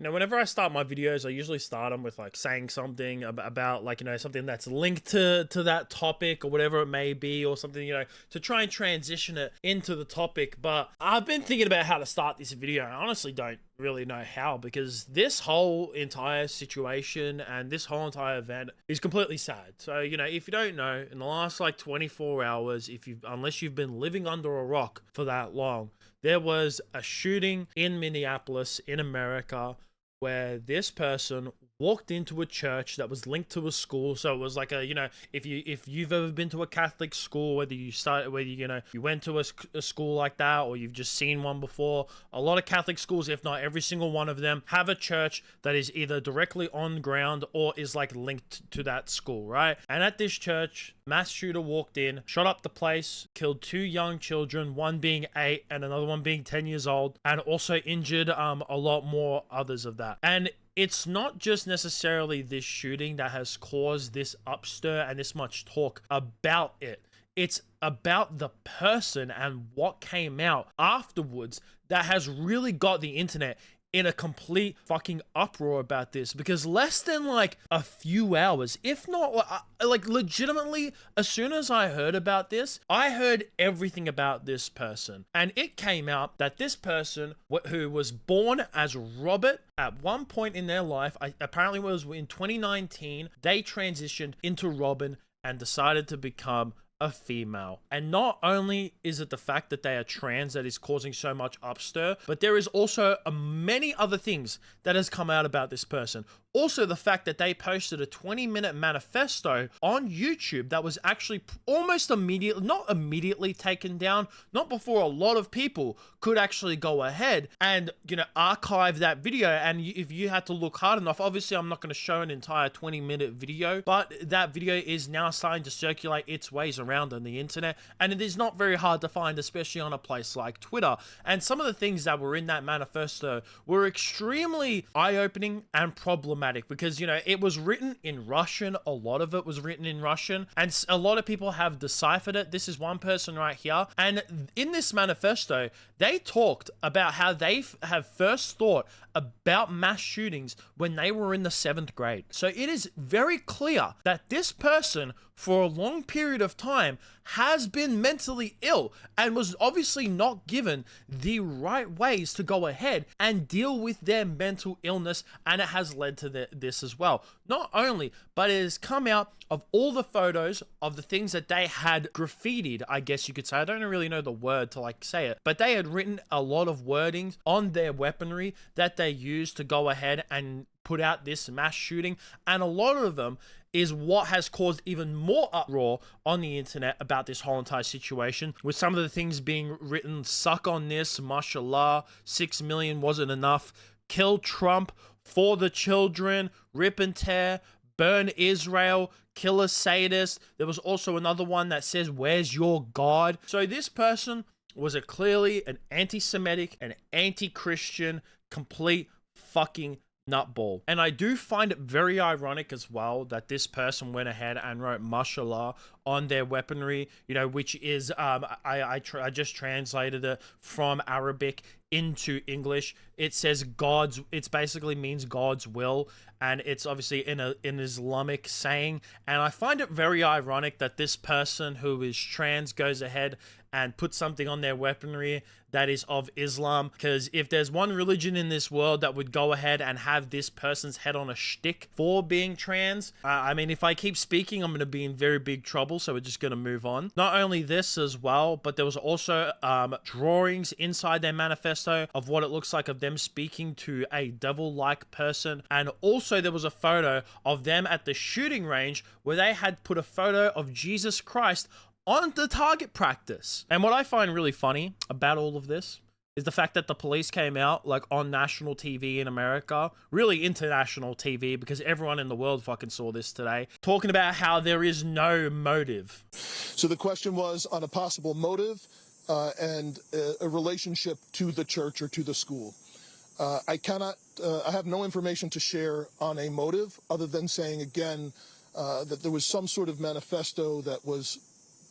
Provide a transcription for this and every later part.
You know, whenever I start my videos, I usually start them with like saying something about like, you know, something that's linked to that topic or whatever it may be, or something, you know, to try and transition it into the topic. But I've been thinking about how to start this video, and I honestly don't really know how, because this whole entire situation and this whole entire event is completely sad. So, you know, if you don't know, in the last like 24 hours, unless you've been living under a rock for that long, there was a shooting in Minneapolis in America where this person walked into a church that was linked to a school. So it was like a, you know, if you've ever been to a Catholic school, whether you went to a school like that, or you've just seen one before, a lot of Catholic schools, if not every single one of them, have a church that is either directly on ground or is like linked to that school, right? And at this church, mass shooter walked in, shot up the place, killed 2 young children, one being 8 and another one being 10 years old, and also injured a lot more others of that. And it's not just necessarily this shooting that has caused this upstir and this much talk about it. It's about the person and what came out afterwards that has really got the internet in a complete fucking uproar about this. Because less than like a few hours, if not like legitimately, as soon as I heard about this, I heard everything about this person. And it came out that this person, who was born as Robert at one point in their life, apparently it was in 2019, they transitioned into Robin and decided to become a female. And not only is it the fact that they are trans that is causing so much upstir, but there is also many other things that has come out about this person. Also, the fact that they posted a 20-minute manifesto on YouTube that was actually almost not immediately taken down, not before a lot of people could actually go ahead and, you know, archive that video. And if you had to look hard enough, obviously I'm not going to show an entire 20-minute video, but that video is now starting to circulate its ways around on the internet, and it is not very hard to find, especially on a place like Twitter. And some of the things that were in that manifesto were extremely eye-opening and problematic, because, you know, it was written in Russian. A lot of it was written in Russian, and a lot of people have deciphered it. This is one person right here, and in this manifesto, they talked about how they have first thought about mass shootings when they were in the 7th grade. So it is very clear that this person, for a long period of time, has been mentally ill and was obviously not given the right ways to go ahead and deal with their mental illness, and it has led to this as well. Not only, but it has come out of all the photos of the things that they had graffitied, I guess you could say. I don't really know the word to like say it, but they had written a lot of wordings on their weaponry that they used to go ahead and put out this mass shooting, and a lot of them is what has caused even more uproar on the internet about this whole entire situation, with some of the things being written: suck on this, mashallah, 6 million wasn't enough, kill Trump, for the children, rip and tear, burn Israel, kill a sadist. There was also another one that says, where's your God? So this person was clearly an anti-Semitic, an anti-Christian, complete fucking nutball. And I do find it very ironic as well that this person went ahead and wrote mashallah on their weaponry, you know, which is I just translated it from Arabic into English. It says it basically means God's will, and it's obviously in an Islamic saying. And I find it very ironic that this person who is trans goes ahead and put something on their weaponry that is of Islam, because if there's one religion in this world that would go ahead and have this person's head on a shtick for being trans, I mean, if I keep speaking, I'm going to be in very big trouble, so we're just going to move on. Not only this as well, but there was also drawings inside their manifesto of what it looks like of them speaking to a devil-like person, and also there was a photo of them at the shooting range where they had put a photo of Jesus Christ on the target practice. And what I find really funny about all of this is the fact that the police came out like on national TV in America, really international TV, because everyone in the world fucking saw this today, talking about how there is no motive. So the question was on a possible motive and a relationship to the church or to the school. I have no information to share on a motive other than saying again that there was some sort of manifesto that was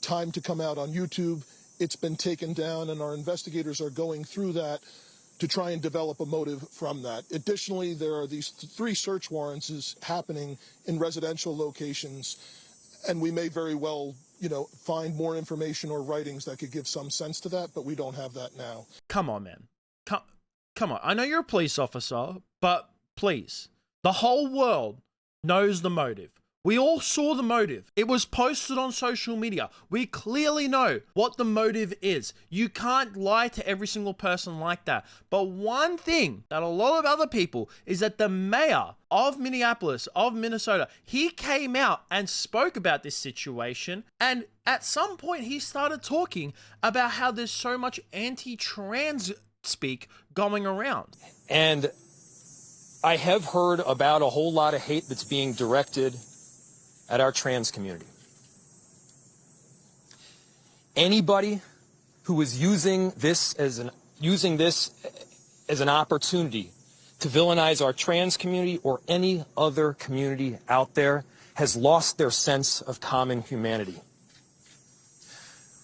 timed to come out on YouTube. It's been taken down, and our investigators are going through that to try and develop a motive from that. Additionally, there are these 3 search warrants happening in residential locations, and we may very well, find more information or writings that could give some sense to that, but we don't have that now. Come on, man. Come on. I know you're a police officer, but please, the whole world knows the motive. We all saw the motive. It was posted on social media. We clearly know what the motive is. You can't lie to every single person like that. But one thing that a lot of other people is that the mayor of Minneapolis, of Minnesota, he came out and spoke about this situation. And at some point, he started talking about how there's so much anti-trans speak going around. And I have heard about a whole lot of hate that's being directed at our trans community. Anybody who is using this as an opportunity to villainize our trans community or any other community out there has lost their sense of common humanity.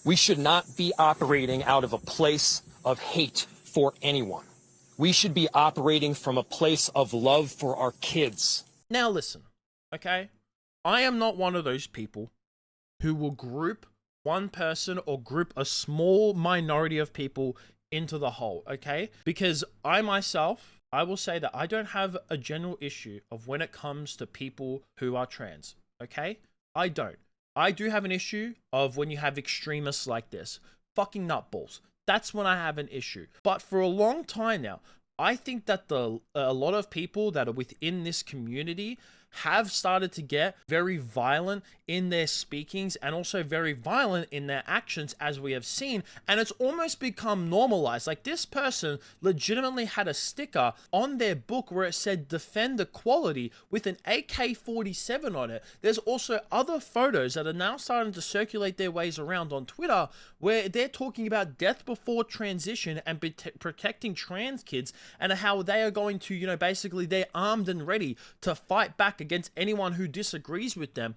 We should not be operating out of a place of hate for anyone. We should be operating from a place of love for our kids. Now listen, okay? I am not one of those people who will group one person or group a small minority of people into the whole, okay? Because I myself, I will say that I don't have a general issue of when it comes to people who are trans, okay? I don't. I do have an issue of when you have extremists like this. Fucking nutballs. That's when I have an issue. But for a long time now, I think that a lot of people that are within this community have started to get very violent in their speakings and also very violent in their actions, as we have seen, and it's almost become normalized. Like, this person legitimately had a sticker on their book where it said defend equality with an AK-47 on it. There's also other photos that are now starting to circulate their ways around on Twitter where they're talking about death before transition and protecting trans kids, and how they are going to, basically they're armed and ready to fight back against anyone who disagrees with them.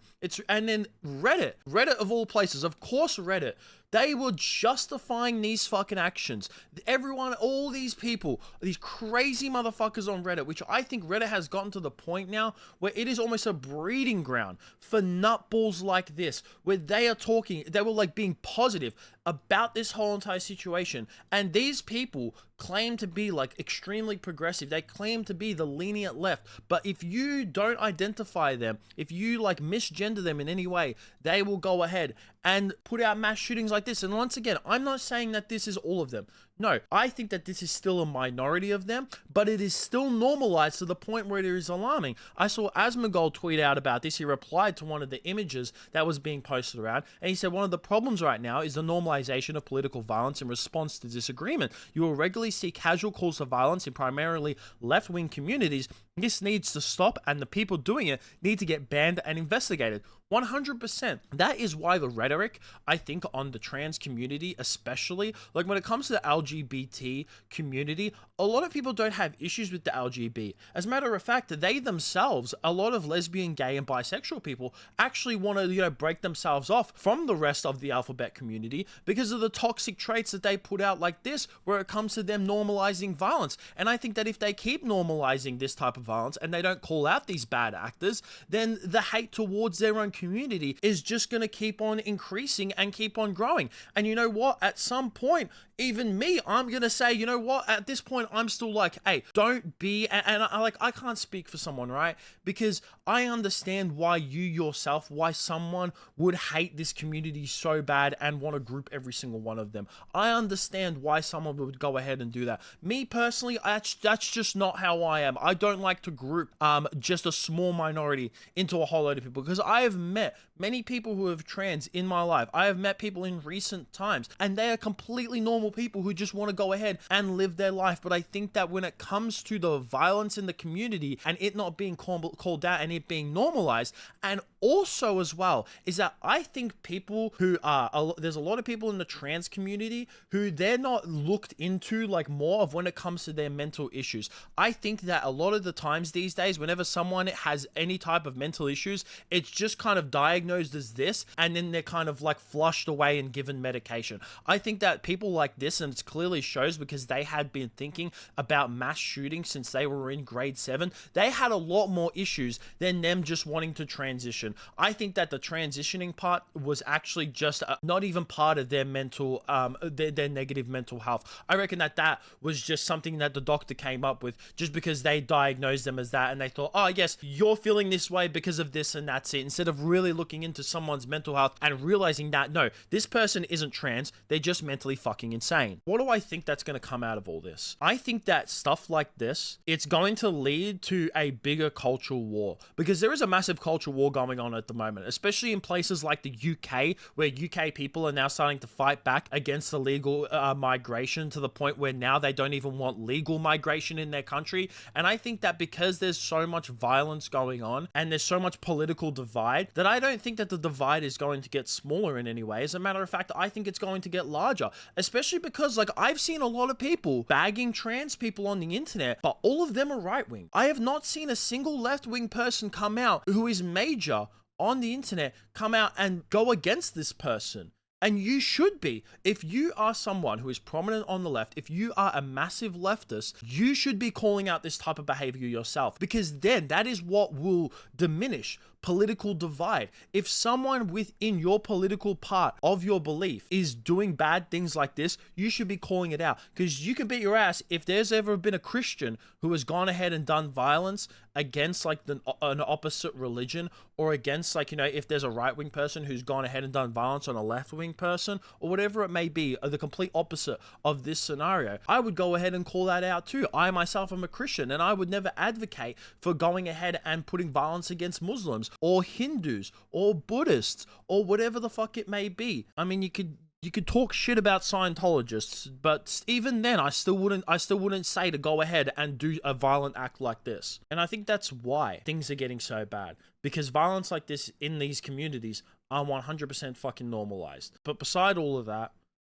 And then Reddit of all places, of course Reddit, they were justifying these fucking actions. Everyone, all these people, these crazy motherfuckers on Reddit, which I think Reddit has gotten to the point now where it is almost a breeding ground for nutballs like this, where they were like being positive about this whole entire situation. And these people claim to be like extremely progressive. They claim to be the lenient left. But if you don't identify them, if you like misgender them in any way, they will go ahead and put out mass shootings like this. And once again, I'm not saying that this is all of them. No, I think that this is still a minority of them, but it is still normalized to the point where it is alarming. I saw Asmongold tweet out about this. He replied to one of the images that was being posted around, and he said one of the problems right now is the normalization of political violence in response to disagreement. You will regularly see casual calls for violence in primarily left-wing communities. This needs to stop, and the people doing it need to get banned and investigated. 100%. That is why the rhetoric, I think, on the trans community, especially, like when it comes to the LGBT community, a lot of people don't have issues with the LGBT. As a matter of fact, they themselves, a lot of lesbian, gay, and bisexual people actually want to, break themselves off from the rest of the alphabet community because of the toxic traits that they put out like this, where it comes to them normalizing violence. And I think that if they keep normalizing this type of violence and they don't call out these bad actors, then the hate towards their own community is just going to keep on increasing and keep on growing. And you know what? At some point, even me, I'm going to say, you know what? At this point, I'm still like, hey, don't be, and I can't speak for someone, right? Because I understand why you yourself, why someone would hate this community so bad and want to group every single one of them. I understand why someone would go ahead and do that. Me personally, that's just not how I am. I don't like to group just a small minority into a whole load of people, because I have met many people who have trans in my life. I have met people in recent times, and they are completely normal people who just want to go ahead and live their life. But I think that when it comes to the violence in the community and it not being called out and it being normalized, and also as well is that I think people who are, there's a lot of people in the trans community who they're not looked into like more of when it comes to their mental issues. I think that a lot of the times these days, whenever someone has any type of mental issues, it's just kind of diagnosed as this, and then they're kind of like flushed away and given medication. I think that people like this, and it clearly shows because they had been thinking about mass shooting since they were in grade 7, they had a lot more issues than them just wanting to transition. I think that the transitioning part was actually just not even part of their mental, their negative mental health. I reckon that that was just something that the doctor came up with just because they diagnosed them as that, and they thought, oh yes, you're feeling this way because of this, and that's it, instead of really looking into someone's mental health and realizing that no, this person isn't trans, they're just mentally fucking insane. What do I think that's going to come out of all this? I think that stuff like this, it's going to lead to a bigger cultural war, because there is a massive cultural war going on at the moment, especially in places like the UK, where UK people are now starting to fight back against illegal migration, to the point where now they don't even want legal migration in their country. And I think that because there's so much violence going on and there's so much political divide, that I don't think that the divide is going to get smaller in any way. As a matter of fact, I think it's going to get larger, especially because like I've seen a lot of people bagging trans people on the internet, but all of them are right-wing. I have not seen a single left-wing person come out who is major on the internet come out and go against this person. And you should be. If you are someone who is prominent on the left, if you are a massive leftist, you should be calling out this type of behavior yourself, because then that is what will diminish political divide. If someone within your political part of your belief is doing bad things like this, you should be calling it out, because you can bet your ass if there's ever been a Christian who has gone ahead and done violence against like an opposite religion, or against like, you know, if there's a right-wing person who's gone ahead and done violence on a left-wing person, or whatever it may be, the complete opposite of this scenario, I would go ahead and call that out too. I myself am a Christian, and I would never advocate for going ahead and putting violence against Muslims or Hindus or Buddhists or whatever the fuck it may be. I mean, you could talk shit about Scientologists, but even then I still wouldn't say to go ahead and do a violent act like this. And I think that's why things are getting so bad, because violence like this in these communities are 100% fucking normalized. But beside all of that,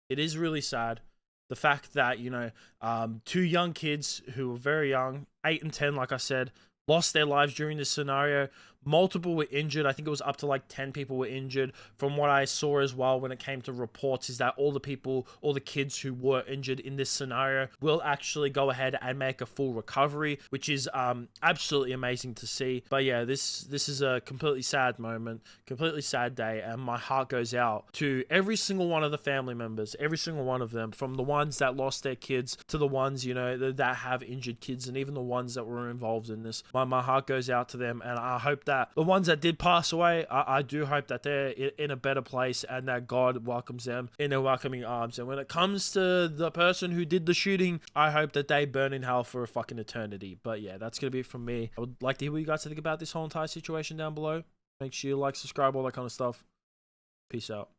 it is really sad the fact that, you know, 2 young kids who were very young, 8 and 10, like I said, lost their lives during this scenario. Multiple were injured. I think it was up to like 10 people were injured. From what I saw as well when it came to reports, is that all the kids who were injured in this scenario will actually go ahead and make a full recovery, which is absolutely amazing to see. But yeah, this is a completely sad moment, completely sad day, and my heart goes out to every single one of the family members, every single one of them, from the ones that lost their kids to the ones, you know, that have injured kids, and even the ones that were involved in this. My heart goes out to them, and I hope that the ones that did pass away, I do hope that they're in a better place, and that God welcomes them in their welcoming arms. And when it comes to the person who did the shooting, I hope that they burn in hell for a fucking eternity. But yeah, that's gonna be it from me. I would like to hear what you guys think about this whole entire situation down below. Make sure you like, subscribe, all that kind of stuff. Peace out.